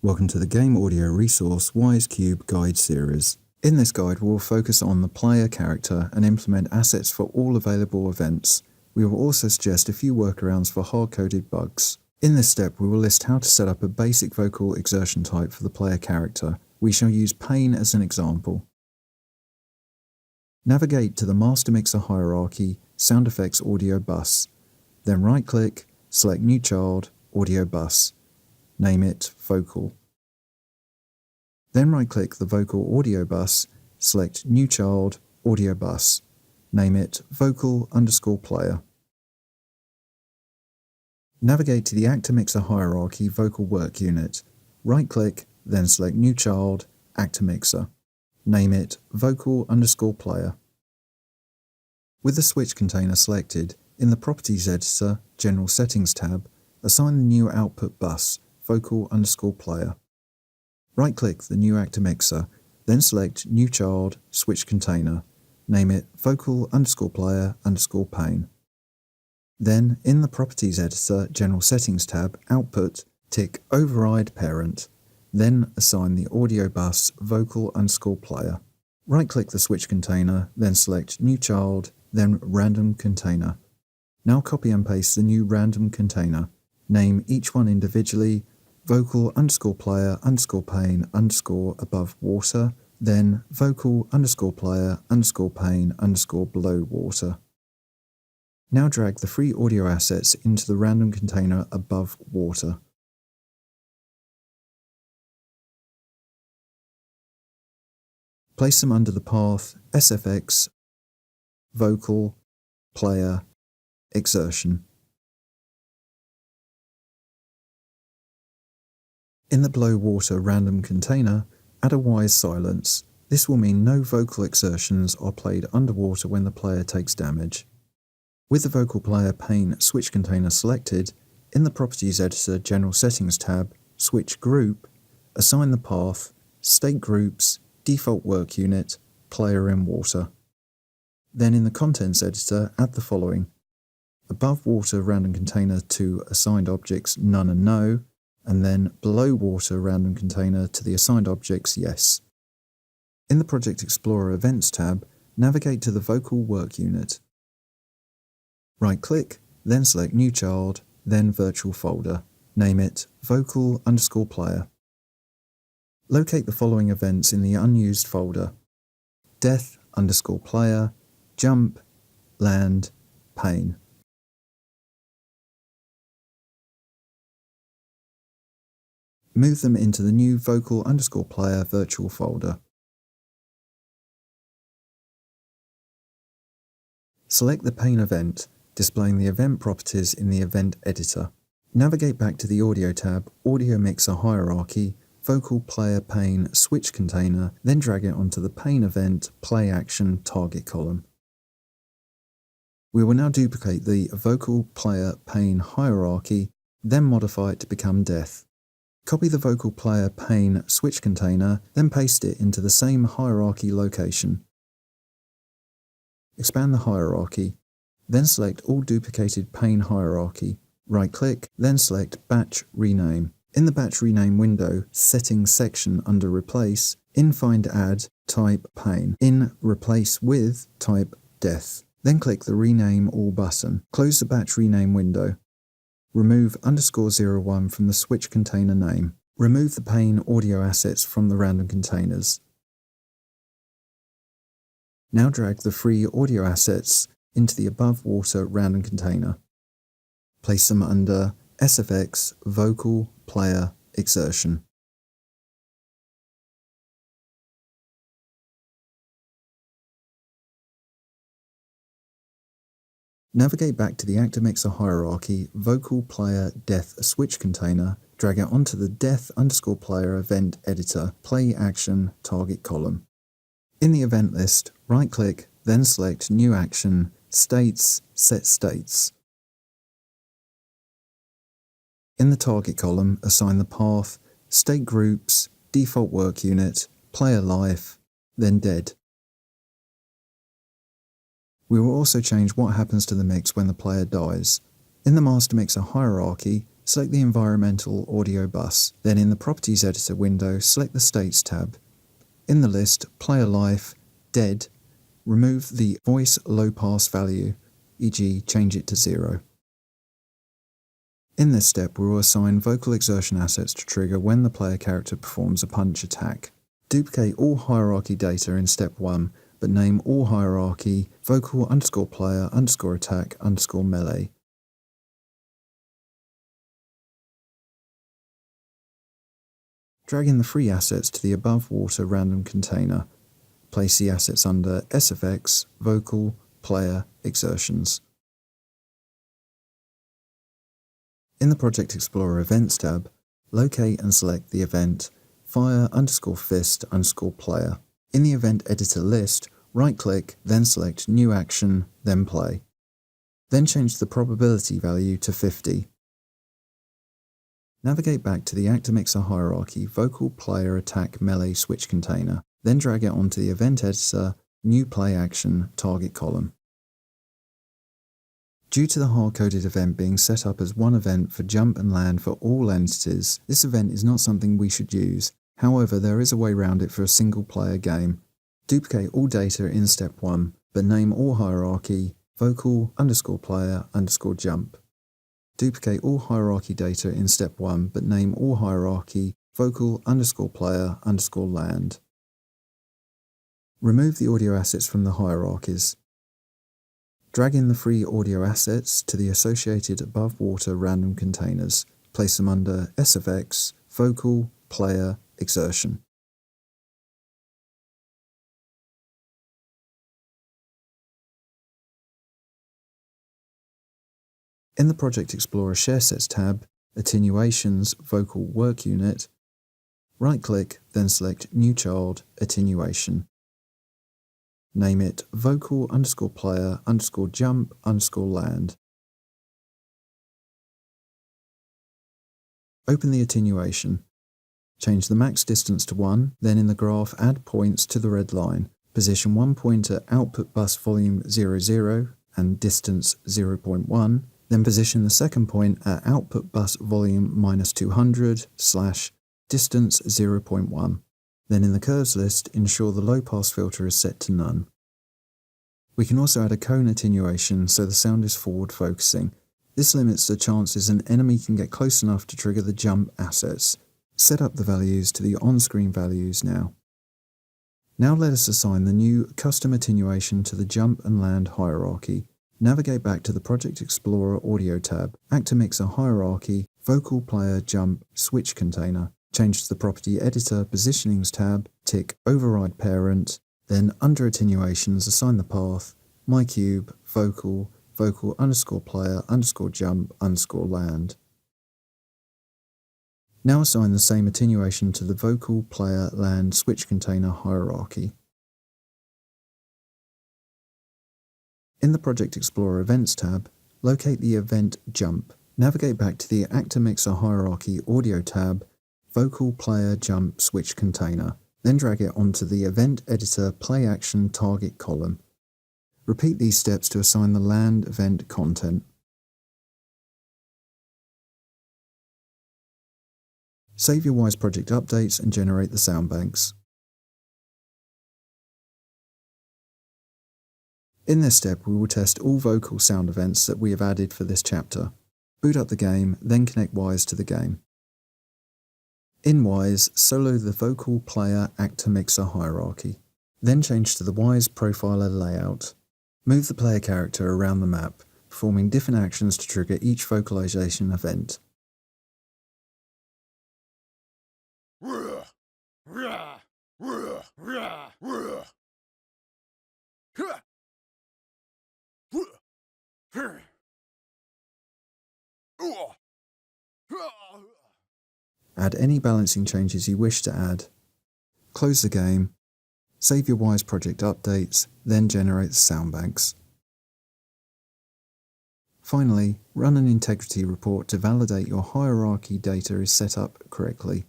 Welcome to the Game Audio Resource Wwise Cube Guide series. In this guide we will focus on the player character and implement assets for all available events. We will also suggest a few workarounds for hard-coded bugs. In this step we will list how to set up a basic vocal exertion type for the player character. We shall use pain as an example. Navigate to the Master Mixer Hierarchy Sound Effects Audio Bus. Then right-click, select New Child, Audio Bus. Name it Vocal. Then right-click the Vocal Audio Bus, select New Child, Audio Bus. Name it Vocal_Player. Navigate to the Actor Mixer Hierarchy Vocal Work Unit. Right-click, then select New Child, Actor Mixer. Name it Vocal_Player. With the switch container selected, in the Properties Editor, General Settings tab, assign the new output bus, Vocal_Player. Right-click the new actor mixer, then select New Child, Switch Container. Name it Vocal_Player_Pain. Then, in the Properties Editor, General Settings tab, Output, tick Override Parent. Then assign the audio bus Vocal_Player. Right-click the switch container, then select New Child, then Random Container. Now copy and paste the new random container. Name each one individually Vocal_Player_Pain_above water, then Vocal_Player_Pain_below water. Now drag the free audio assets into the random container above water. Place them under the path SFX Vocal Player Exertion. In the below water random container, add a Wwise silence. This will mean no vocal exertions are played underwater when the player takes damage. With the Vocal Player Pain switch container selected, in the Properties Editor General Settings tab, Switch Group, assign the path State Groups, Default Work Unit, Player in Water. Then in the Contents Editor, add the following: above water random container to assigned objects None and No, and then below water random container to the assigned objects Yes. In the Project Explorer Events tab, navigate to the Vocal Work Unit. Right-click, then select New Child, then Virtual Folder. Name it Vocal_Player. Locate the following events in the unused folder: Death_Player, Jump, Land, Pain. Move them into the new Vocal_Player virtual folder. Select the Pain event, displaying the event properties in the Event Editor. Navigate back to the Audio tab, Audio Mixer Hierarchy, Vocal Player Pain Switch Container, then drag it onto the Pain event Play Action target column. We will now duplicate the Vocal Player Pain hierarchy, then modify it to become Death. Copy the Vocal Player Pain switch container, then paste it into the same hierarchy location. Expand the hierarchy, then select all duplicated Pain hierarchy. Right-click, then select Batch Rename. In the Batch Rename window, Settings section under Replace, in Find Add, type Pain. In Replace With, type Death. Then click the Rename All button. Close the Batch Rename window. Remove _01 from the switch container name. Remove the Pain audio assets from the random containers. Now drag the free audio assets into the above water random container. Place them under SFX Vocal Player Exertion. Navigate back to the Actor Mixer Hierarchy Vocal Player Death switch container, drag it onto the Death_Player Event Editor Play Action target column. In the event list, right-click, then select New Action, States, Set States. In the target column, assign the path State Groups, Default Work Unit, Player Life, then Dead. We will also change what happens to the mix when the player dies. In the Master Mixer Hierarchy, select the environmental audio bus. Then in the Properties Editor window, select the States tab. In the list, Player Life, Dead, remove the voice low pass value, e.g. change it to 0. In this step, we will assign vocal exertion assets to trigger when the player character performs a punch attack. Duplicate all hierarchy data in step 1, but name all hierarchy vocal_player_attack_melee. Drag in the free assets to the above water random container. Place the assets under SFX, Vocal, Player, Exertions. In the Project Explorer Events tab, locate and select the event fire_fist_player. In the Event Editor list, right-click, then select New Action, then Play. Then change the probability value to 50. Navigate back to the Actor Mixer hierarchy Vocal Player Attack Melee switch container, then drag it onto the Event Editor New Play Action target column. Due to the hard-coded event being set up as one event for jump and land for all entities, this event is not something we should use. However, there is a way around it for a single-player game. Duplicate all data in step 1, but name all hierarchy vocal_player_jump. Duplicate all hierarchy data in step 1, but name all hierarchy vocal_player_land. Remove the audio assets from the hierarchies. Drag in the free audio assets to the associated above water random containers. Place them under SFX, Vocal, Player, Exertion. In the Project Explorer ShareSets tab, Attenuations Vocal Work Unit, right-click, then select New Child, Attenuation. Name it vocal_player_jump_land. Open the attenuation. Change the max distance to 1, then in the graph add points to the red line. Position one point at output bus volume 00 and distance 0.1, then position the second point at output bus volume -200 / distance 0.1. Then in the curves list, ensure the low pass filter is set to none. We can also add a cone attenuation so the sound is forward focusing. This limits the chances an enemy can get close enough to trigger the jump assets. Set up the values to the on-screen values now. Now let us assign the new custom attenuation to the jump and land hierarchy. Navigate back to the Project Explorer Audio tab, Actor Mixer hierarchy, Vocal Player Jump Switch container. Change to the Property Editor Positionings tab, tick Override Parent, then under Attenuations assign the path, MyCube, Vocal, vocal_player_jump_land. Now assign the same attenuation to the Vocal Player Land Switch container hierarchy. In the Project Explorer Events tab, locate the event Jump. Navigate back to the Actor Mixer hierarchy Audio tab, Vocal Player Jump Switch container. Then drag it onto the Event Editor Play Action target column. Repeat these steps to assign the land event content. Save your Wwise project updates and generate the sound banks. In this step, we will test all vocal sound events that we have added for this chapter. Boot up the game, then connect Wwise to the game. In Wwise, solo the Vocal Player Actor Mixer hierarchy. Then change to the Wwise Profiler layout. Move the player character around the map, performing different actions to trigger each vocalization event. Add any balancing changes you wish to add. Close the game. Save your Wwise project updates, then generate the sound banks. Finally, run an integrity report to validate your hierarchy data is set up correctly.